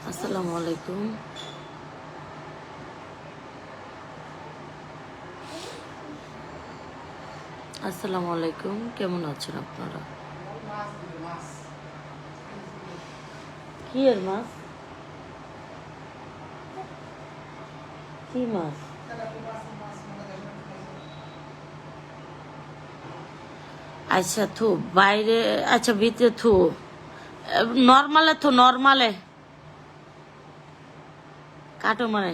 আসসালামু আলাইকুম। আসসালামু আলাইকুম, কেমন আছেন আপনারা? কি এর মাছ? কি মাছ? আচ্ছা থু বাইরে, আচ্ছা ভিতরে থু, নর্মালে থু, নর্মালে কাটো মানে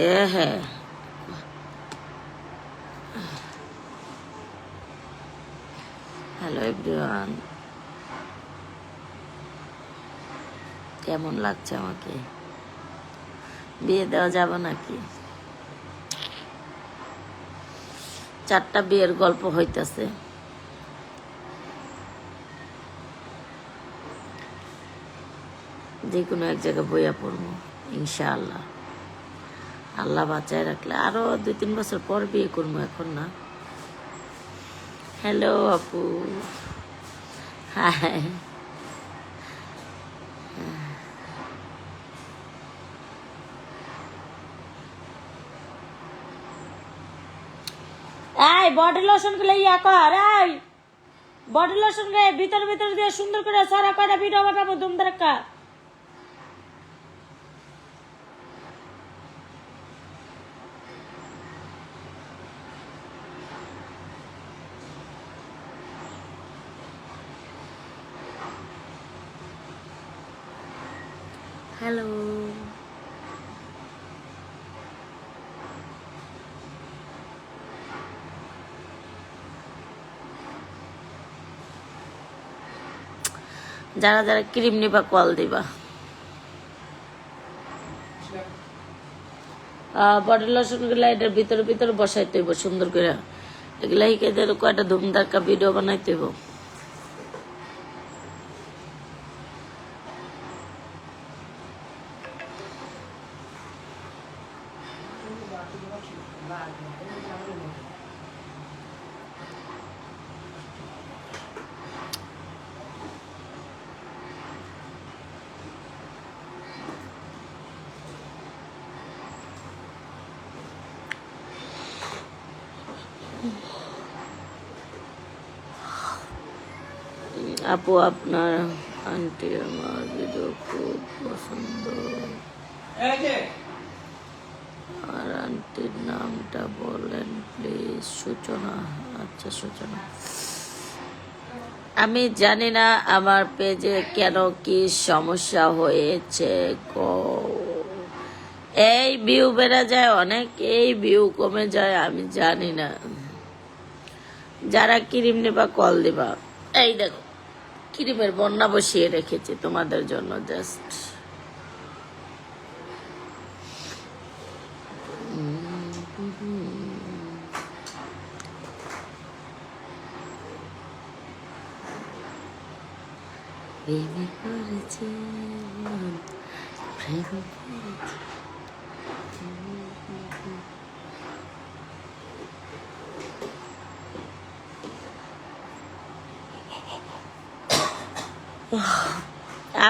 এ হ্যাঁ। হ্যালো এভরিওয়ান, কেমন লাগছে আমাকে? বিয়ে দেওয়া যাবে নাকি? 4টা বিয়ের গল্প হইতেছে। যে কোনো এক জায়গায় বইয়া পড়বো ইনশাআল্লাহ। আল্লাহ বাঁচায় রাখলে আরো 2-3 বছর পর বিয়ে করবো, এখন না। হ্যালো আপু, হাই। এই বডি লোশন গুলো ইয়া কর, এই বডি লোশন রে ভিতর ভিতর দিয়ে সুন্দর করে সারা কয়টা ভিডিও বানাবো ধুমধারাক্কা। হ্যালো, যারা যারা ক্রিম নিবা কল দিবা। বডি লোশন গুলা এটার ভিতরে ভিতরে বসাইতে হইব সুন্দর করে। এগুলা হিকে কয়টা ধুমধারাক্কা ভিডিও বানাইতে হইব। আপু আপনার আন্টি আমার ভিডিও খুব পছন্দ, আর আন্টির নামটা বলেন প্লিজ। সূচনা। আচ্ছা সূচনা, আমি জানি না আমার পেজে কেন কি সমস্যা হয়েছে গো। এই ভিউ বেড়ে যায় অনেক, এই ভিউ কমে যায়, আমি জানি না। যারা ক্রিম নেবা কল দিবা। এই দেখো ক্রিমের বন্যা বসিয়ে রেখেছি তোমাদের জন্য জাস্ট। প্রেমে করেছে প্রেম করেছে।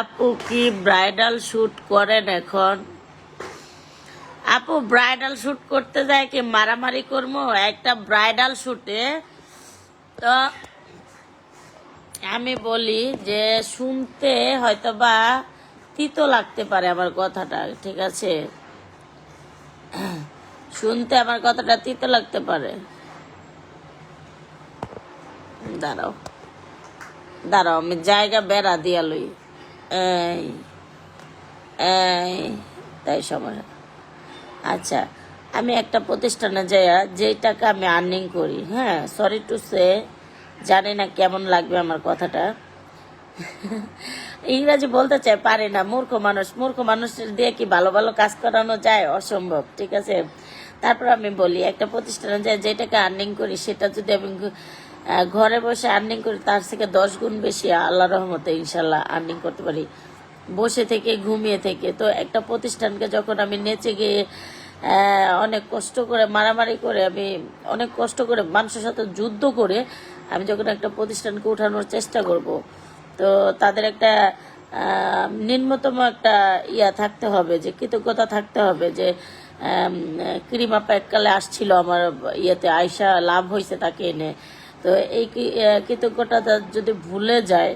আপু কি ব্রাইডাল শুট করেন এখন? আপু ব্রাইডাল শুট করতে যায় কি মারামারি করবো একটা ব্রাইডাল শুটে? তো আমি বলি যে শুনতে হয়তো বা তিতো লাগতে পারে আমার কথাটা, ঠিক আছে? শুনতে আমার কথাটা তিতো লাগতে পারে। দাঁড়াও দাঁড়াও, আমি জায়গা বেড়া দিয়া লই। এই এই তাই সময়। আচ্ছা, আমি একটা প্রতিষ্ঠানে যাই, যেই টাকা আমি আর্নিং করি, হ্যাঁ সরি টু সে, জানি না কেমন লাগবে আমার কথাটা। ইংরাজি বলতে চাই পারি না, মূর্খ মানুষ। মূর্খ মানুষের দিয়ে কি ভালো ভালো কাজ করানো যায়? অসম্ভব, ঠিক আছে? তারপর আমি বলি একটা প্রতিষ্ঠানে যাই, যে টাকা আর্নিং করি সেটা যদি আমি ঘরে বসে আর্নিং করি তার থেকে 10 গুণ বেশি আল্লাহ রহমতে ইনশাল্লাহ আর্নিং করতে পারি। বসে থেকে ঘুমিয়ে থেকে। তো একটা প্রতিষ্ঠানকে যখন আমি নেচে গিয়ে অনেক কষ্ট করে মারামারি করে, আমি অনেক কষ্ট করে মানুষের সাথে যুদ্ধ করে আমি যখন একটা প্রতিষ্ঠানকে উঠানোর চেষ্টা করব, তো তাদের একটা নিম্নতম একটা থাকতে হবে, যে কৃতজ্ঞতা থাকতে হবে, যে ক্রিম আপা এককালে আসছিল আমার ইয়েতে, আয়সা লাভ হয়েছে তাকে এনে। তো এই কৃতজ্ঞতা যদি ভুলে যায়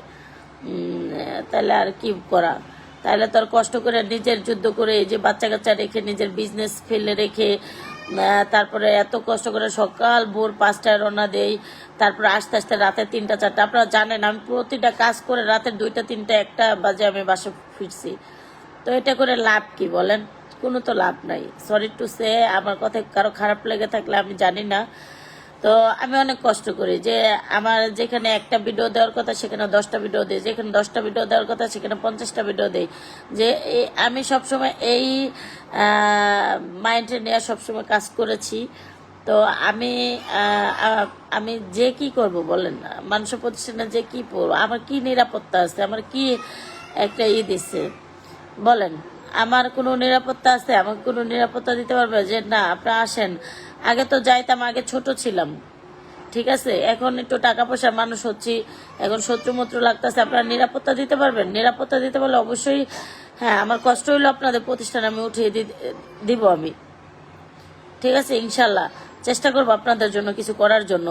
তাহলে আর কি করা, তাহলে তো আর কষ্ট করে নিজের যুদ্ধ করে, এই যে বাচ্চা কাচ্চা রেখে নিজের বিজনেস ফেলে রেখে তারপরে এত কষ্ট করে সকাল ভোর 5টায় রওনা দেই, তারপরে আস্তে আস্তে রাতে 3টা 4টা। আপনারা জানেন আমি প্রতিটা কাজ করে রাতের 2টা 3টা 1টা বাজে আমি বাসা ফিরছি। তো এটা করে লাভ কি বলেন? কোনো তো লাভ নাই। সরি টু সে, আমার কথা কারো খারাপ লেগে থাকলে আমি জানি না। তো আমি অনেক কষ্ট করি, যে আমার যেখানে একটা ভিডিও দেওয়ার কথা সেখানে 10টা ভিডিও দিই, যেখানে 10টা ভিডিও দেওয়ার কথা সেখানে 50টা ভিডিও দিই। যে আমি সবসময় এই মাইন্ডে নিয়ে সবসময় কাজ করেছি। তো আমি আমি যে কি করব বলেন, মানুষের প্রতিষ্ঠানে যে কি পড়বো, আমার কি নিরাপত্তা আছে, আমার কি একটা দিচ্ছে বলেন? আমার কোনো নিরাপত্তা আছে? আমাকে কোনো নিরাপত্তা দিতে পারবে যে না আপনারা আসেন? আগে তো যাইতাম, আগে ছোট ছিলাম, ঠিক আছে, এখন একটু টাকা পয়সার মানুষ হচ্ছি, এখন শত্রু মত্র লাগতেছে, আপনারা নিরাপত্তা দিতে পারবেন? নিরাপত্তা দিতে পারলে অবশ্যই, হ্যাঁ, আমার কষ্ট হইলো আপনাদের প্রতিষ্ঠান আমি উঠিয়ে দিব আমি, ঠিক আছে, ইনশাল্লাহ চেষ্টা করবো আপনাদের জন্য কিছু করার জন্য।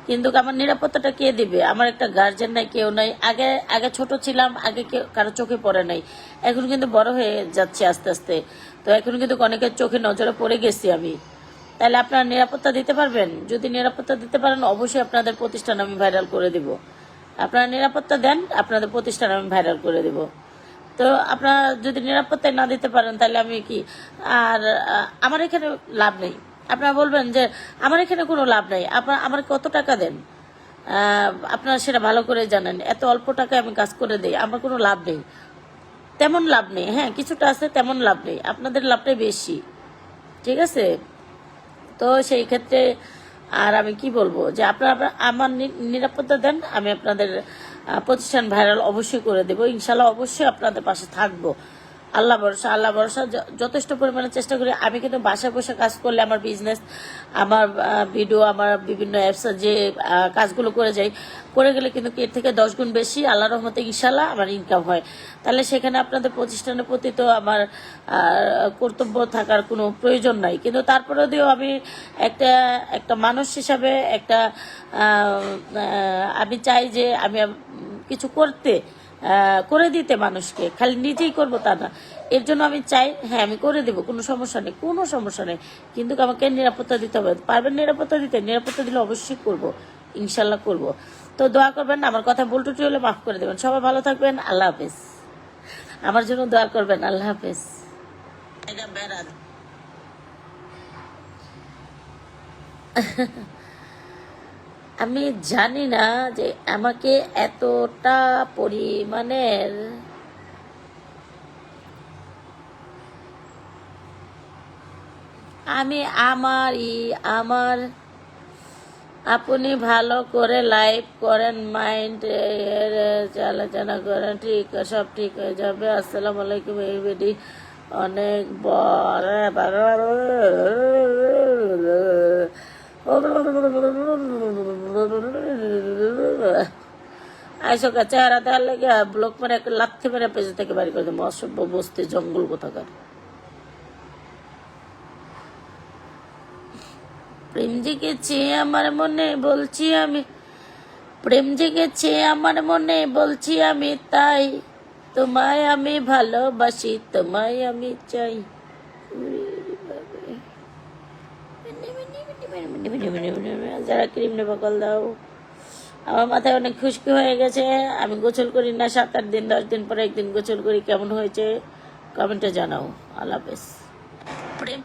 কিন্তু আমার নিরাপত্তাটা কে দিবে? আমার একটা গার্জেন নাই, কেউ নাই। আগে আগে ছোট ছিলাম, আগে কেউ কারো চোখে পড়ে নাই, এখন কিন্তু বড় হয়ে যাচ্ছে আস্তে আস্তে। তো এখন কিন্তু অনেকের চোখে নজরে পড়ে গেছি আমি। তাহলে আপনারা নিরাপত্তা দিতে পারবেন? যদি নিরাপত্তা দিতে পারেন অবশ্যই আপনাদের প্রতিষ্ঠান আমি ভাইরাল করে দিব। আপনারা নিরাপত্তা দেন, আপনাদের প্রতিষ্ঠান আমি ভাইরাল করে দিব। তো আপনারা যদি নিরাপত্তায় না দিতে পারেন তাহলে আমি কি আর আমার এখানে লাভ নেই। আপনারা বলবেন যে আমার এখানে কোনো লাভ নেই, আপনারা আমার কত টাকা দেন আপনারা সেটা ভালো করে জানেন। এত অল্প টাকায় আমি কাজ করে দিই, আমার কোনো লাভ নেই, তেমন লাভ নেই। হ্যাঁ, কিছুটা আছে, তেমন লাভ নেই, আপনাদের লাভটাই বেশি, ঠিক আছে। তো সেই ক্ষেত্রে আর আমি কি বলবো, যে আপনারা আমার নিরাপত্তা দেন, আমি আপনাদের প্রতিষ্ঠান ভাইরাল অবশ্যই করে দেবো ইনশাল্লাহ। অবশ্যই আপনাদের পাশে থাকবো, আল্লাহ ভরসা, আল্লাহ ভরসা। যথেষ্ট পরিমাণে চেষ্টা করি আমি, কিন্তু বাসায় বসে কাজ করলে আমার বিজনেস, আমার ভিডিও, আমার বিভিন্ন অ্যাপস যে কাজগুলো করে যাই, করে গেলে কিন্তু এর থেকে 10 গুণ বেশি আল্লাহ রহমতে ইনশাল্লাহ আমার ইনকাম হয়। তাহলে সেখানে আপনাদের প্রতিষ্ঠানের প্রতি তো আমার কর্তব্য থাকার কোনো প্রয়োজন নাই। কিন্তু তারপরেও দিও আমি একটা একটা মানুষ হিসাবে একটা আমি চাই যে আমি কিছু করে দিতে মানুষকে, খালি নিজেই করবো তা না। এর জন্য আমি চাই, হ্যাঁ আমি করে দেবো, কোনো সমস্যা নেই, কোনো সমস্যা নেই, কিন্তু আমাকে নিরাপত্তা দিতে হবে। পারবেন নিরাপত্তা দিতে? নিরাপত্তা দিলে অবশ্যই করবো, ইনশাল্লাহ করবো। তো দোয়া করবেন, আমার কথা ভুল ত্রুটি হলে মাফ করে দেবেন। সবাই ভালো থাকবেন, আল্লাহ হাফেজ। আমার জন্য দোয়া করবেন, আল্লাহ হাফেজ। এটা বেড়ান আমি জানি না যে আমাকে এতটা পরিমাণের আমার আপনি ভালো করে লাইভ করেন, মাইন্ড আলোচনা করেন, ঠিক সব ঠিক হয়ে যাবে। আসসালামু আলাইকুম এভরিবডি। অনেক বড় আইসকা চেহারা দেওয়ার লেগে ব্লক মেরে একটা লাথি মেরে পেছন থেকে বাড়ি করে দেবো। অসভ্য বস্তি জঙ্গল কোথাকার। প্রেম জেগেছে আমার মনে বলছি আমি, প্রেম জেগেছে আমার মনে বলছি আমি, তাই তোমায় আমি ভালোবাসি, তোমায় আমি চাই। যারা ক্রিম নেবা কল দাও। আমার মাথায় অনেক খুশকি হয়ে গেছে, আমি গোসল করি না 7-8 দিন, 10 দিন পরে একদিন গোসল করি। কেমন হয়েছে কমেন্টে জানাও। আল্লাহ হাফেজ। প্রেম,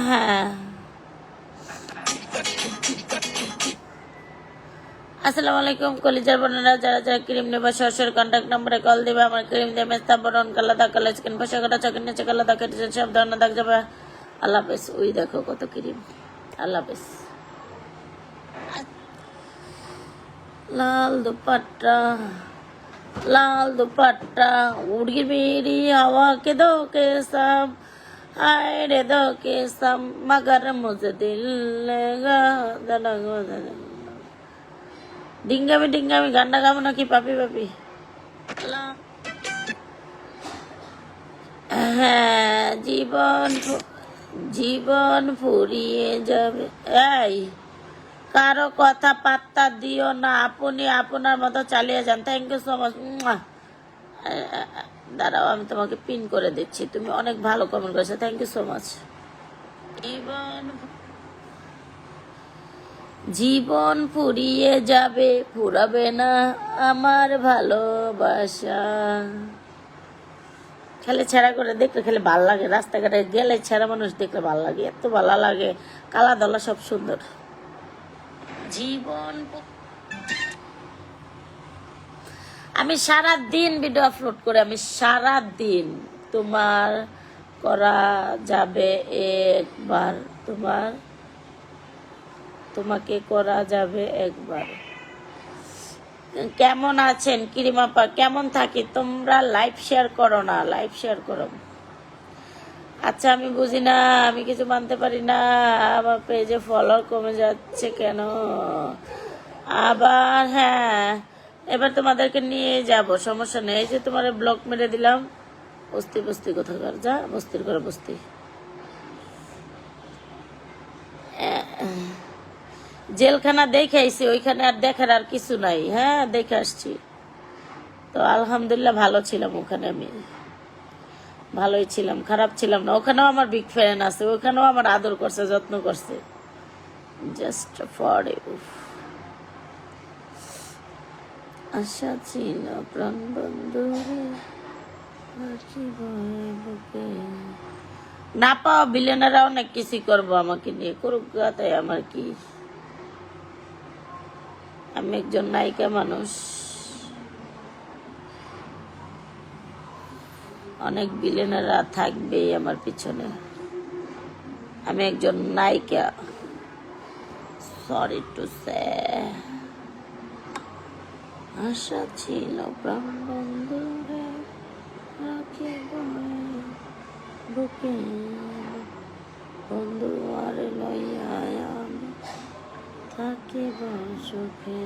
হ্যাঁ, আসসালামু আলাইকুম কলিজার বোনেরা। যারা যারা ক্রিম নেবা সরাসরি কন্ট্যাক্ট নম্বরে কল দেবে। আমার ক্রিম দিয়ে মেস্তা বরণ কালা দাগ, কালা স্কিন, ফসা কাটা, চোখের নিচে কালা দাগ কেটেছেন, সব ধরনের দাগ যাবে। আল্লাহ হাফেজ। ওই দেখো কত ক্রিম। আল্লাহ হাফেজ। লাল দুপাট্টা, लाल दुपट्टा उड़ी मेरी हवा के दो के सब आए रे दो के सब मगर मुझे दिल लगा ডিঙ্গামি গান্ডা গাবো নাকি পাপি পাপি? হ্যাঁ, জীবন ফুরিয়ে যাবে। এই কারো কথা পাত্তা দিও না, আপনি আপনার মতো চালিয়ে যান। Thank you so much. দাঁড়াও, আমি তোমাকে পিন করে দিচ্ছি, তুমি অনেক ভালো কমেন্ট করেছো, থ্যাংক ইউ সো মাচ। জীবন ফুরিয়ে যাবে, ফুরাবে না আমার ভালোবাসা। খেলে ছেঁড়া করে দেখলে খেলে ভাল লাগে, রাস্তাঘাটে গেলে ছেঁড়া মানুষ দেখলে ভাল লাগে, এত ভালো লাগে, কালা দলা সব সুন্দর। জীবন আমি সারা দিন ভিডিও আপলোড করে, আমি সারা দিন তোমার করা যাবে একবার, তোমাকে করা যাবে একবার। কেমন আছেন কিরিমাপা? কেমন থাকি? তোমরা লাইভ শেয়ার করো না, লাইভ শেয়ার করো। আচ্ছা, আমি বুঝি না, আমি কিছু মানতে পারি না, আমার পেজে ফলোয়ার কমে যাচ্ছে কেন আবার? হ্যাঁ, এবার তোমাদেরকে নিয়ে যাব, সমস্যা নেই। এই যে তোমার ব্লক মেরে দিলাম। বস্তি কোথাকার, যা বস্তির করে বস্তি। জেলখানা দেখে আইসি, ওইখানে আর দেখার আর কিছু নাই। হ্যাঁ, দেখে আসছি তো আলহামদুলিল্লাহ, ভালো ছিলাম ওখানে, আমি ভালোই ছিলাম, খারাপ ছিলাম না। ওখানেও আমার বিগ ফ্যান আছে, ওখানেও আমার আদর করছে, যত্ন করছে। Just for you. আশা ছিল প্রাণ বন্ধু না পাও, বিলেনারা অনেক কিছু করবো আমাকে নিয়ে, করুক, তাই আমার কি? আমি একজন নায়িকা মানুষ, অনেক বিলেনারা থাকবেই আমার পিছনে। আমি একজন নায়িকা, সরি টু সে। আশা ছিল প্রাণ বন্ধুরে রাখিব বুকে, বন্ধু আর লইয়া আমি থাকিব সুখে।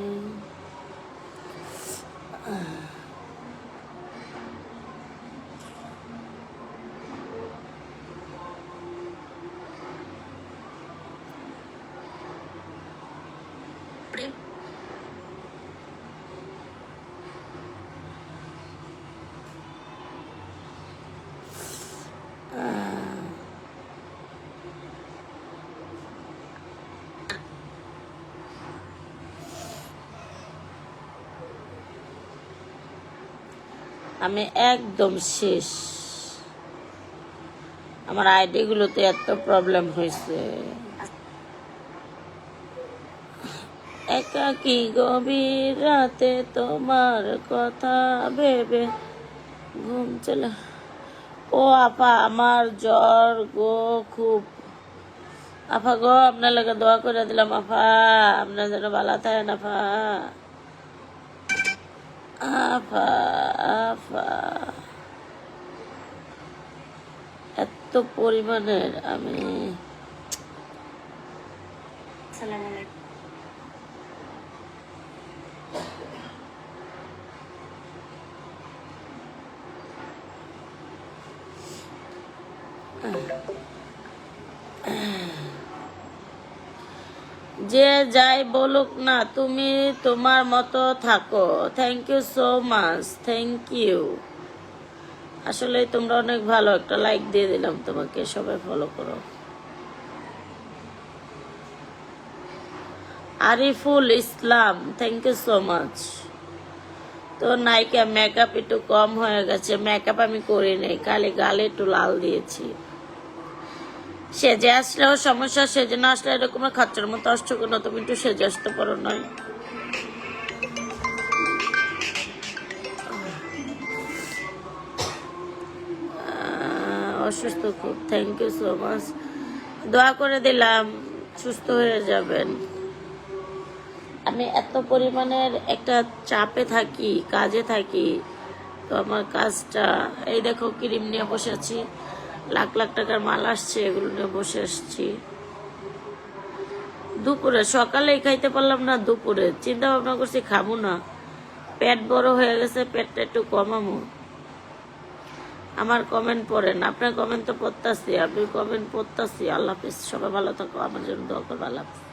আমি একদম শেষ, আমার আইডি গুলোতে এত প্রবলেম হয়েছে। একাকী গভীর রাতে তোমার কথা ভেবে ঘুম চলে। ও আপা, আমার জ্বর গো খুব। আপা গো, আপনার লাগে দোয়া করে দিলাম আপা, আপনার যেন ভালো থাকে না আপা। আপা আপা এত পরিমাণের আমি যে যাই বলুক না, তুমি তোমার মতো থাকো। Thank you so much, thank you. আসলে তোমরা অনেক ভালো, একটা লাইক দিয়ে দিলাম তোমাকে, সবাই ফলো করো। Ariful Islam, thank you so much. তো নায়িকা মেকআপ একটু কম হয়ে গেছে, মেকআপ আমি করি নাই, খালি গালে একটু লাল দিয়েছি। সেজে আসলেও সমস্যা, সেজে না আসলে এরকম খাচ্চার মতো আসছো কেন? তুমি একটু সেজে আসতে পারো নয়? অসুস্থ খুব, থ্যাংক ইউ সো মাচ। দোয়া করে দিলাম সুস্থ হয়ে যাবেন। আমি এত পরিমাণের একটা চাপে থাকি, কাজে থাকি, তো আমার কাজটা, এই দেখো ক্রিম নিয়ে বসে আছি, লাখ লাখ টাকার মাল আসছে, এগুলো নিয়ে বসে আসছি। দুপুরে, সকালেই খাইতে পারলাম না, দুপুরে চিন্তা ভাবনা করছি খাবো না, পেট বড় হয়ে গেছে, পেটটা একটু কমামো। আমার কমেন্ট পড়েন, আপনার কমেন্ট তো পড়তাছি, আপনি কমেন্ট পড়তাছি। আল্লাহ হাফিজ, সবাই ভালো থাকো, আমার জন্য দোয়া করবো। আল্লাহ হাফিজ।